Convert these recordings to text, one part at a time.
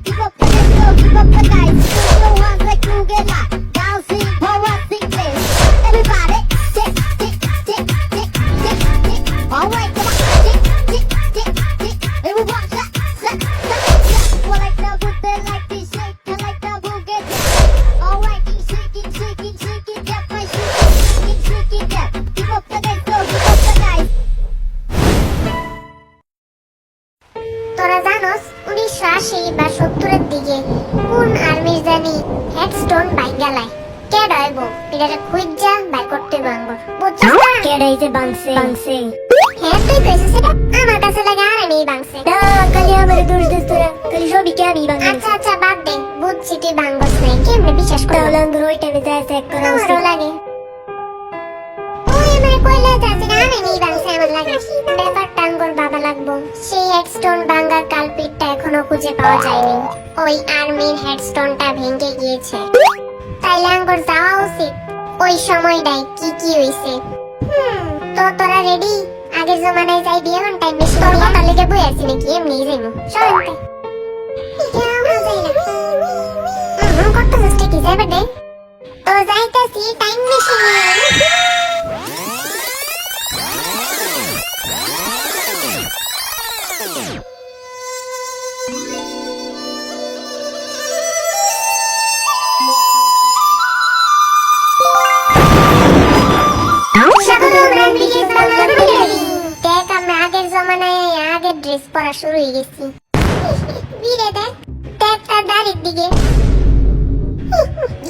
Give up the girl, give up the guys. No one's like you get hot. Bouncing, harassing this. Everybody, tick, tick, tick, tick, tick, tick. All right, come on, tick, tick, tick, tick. Everyone, clap, clap, clap, clap. Well, like the boot, they like this shake. I like the boogie. All right, keep shaking, shaking, shaking, that my shaking, shaking, that. Give up the guys, girl, give up the guys. তোরা জানোস 1980 বা 70-এর দিকে কোন আর্মির জানি headstone বাইগালায় কে ডাইব পিটারে খুঁজা by করতে বাঙ্গর বুঝছিস না কে ডাইছে বাংসে হ্যাঁ তুই কইছিস এটা আমার কাছে লাগে আর আমি বাংছে না কালি আমারে দোষ দিস তোরা কালি সবই কে আমি বাংলা আচ্ছা আচ্ছা বাদ দে বুঝছি তুই বাঙ্গস নাই কেমনে বিশ্বাস করব তাহলে আঙ্গুর ওই টাইমে যায় চেক করা আমারও লাগে ওই আমার কইলা যাচ্ছে না আমি বাংছে আমার লাগে ব্যাপারটা আঙ্গুর বাবা লাগবো সেই হেডস্টোন ভাঙার কালপিটটা এখনো খুঁজে পাওয়া যায়নি ওই আর্মির হেডস্টোনটা ভেঙে গিয়েছে তাইলে আঙ্গুর যাওয়া উচিত ওই সময়টায় কি কি হইছে তো তোরা রেডি আগের জমানায় যাই দিয়ে এখন টাইম বেশি তোর কথা লেগে বই আছি নাকি এমনি যাইবো সরতে কত চেষ্টা কি যাবে দে তো যাইতেছি টাইম বেশি আগের জমানায় আগের ড্রেস পরা শুরু হয়ে গেছি বিরে দেখ তার দাড়ির দিকে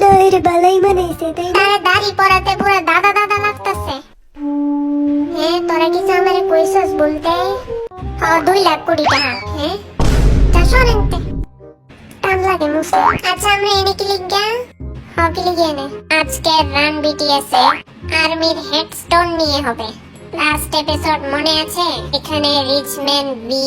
দাইরে বালাই মানাইছে তাই না তারা দাড়ি পরাতে পুরো দাদা দাদা লাগতেছে হ্যাঁ তোরা কিছু আমারে কইছস বলতে 2 লাখ কোটি টাকা হ্যাঁ তা শোনেনতে টান লাগে মুসে আচ্ছা আমরা এনে কি লিখা কি লিখে এনে আজকে রান বিটিএস এ আর্মির হেডস্টোন নিয়ে হবে লাস্ট এপিসোড মনে আছে এখানে রিচম্যান বি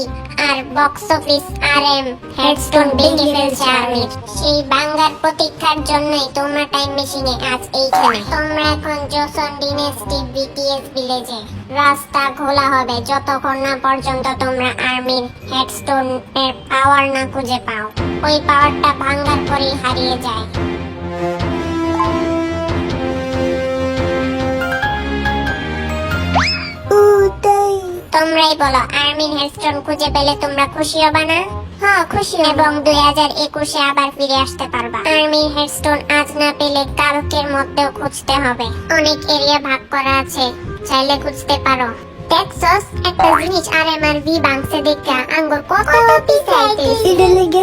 আর বক্স অফিস আরএম হেডস্টোন ভেঙে ফেলছে আর্মির সেই বাঙ্গার প্রতীক্ষার জন্যই তোমরা টাইম মেশিনে আজ এইখানে তোমরা এখন জোসন ডিনেস্টি বিটিএস ভিলেজে রাস্তা খোলা হবে যতক্ষণ না পর্যন্ত তোমরা আর্মির হেডস্টোন এর পাওয়ার না খুঁজে পাও ওই পাওয়ারটা ভাঙ্গার পরেই হারিয়ে যায় তোমরাই বলো আর্মির হেডস্টোন খুঁজে পেলে তোমরা খুশি হবে না হ্যাঁ খুশি এবং 2021-এ আবার ফিরে আসতে পারবা আর্মির হেডস্টোন আজ না পেলে কালকের মধ্যেও খুঁজতে হবে অনেক এরিয়া ভাগ করা আছে চাইলে খুঁজতে পারো টেক্সাস একটা জিনিস আরএমআর ভি বাংসে দেখা আঙ্গুর কত পিছাইতে এটা লাগে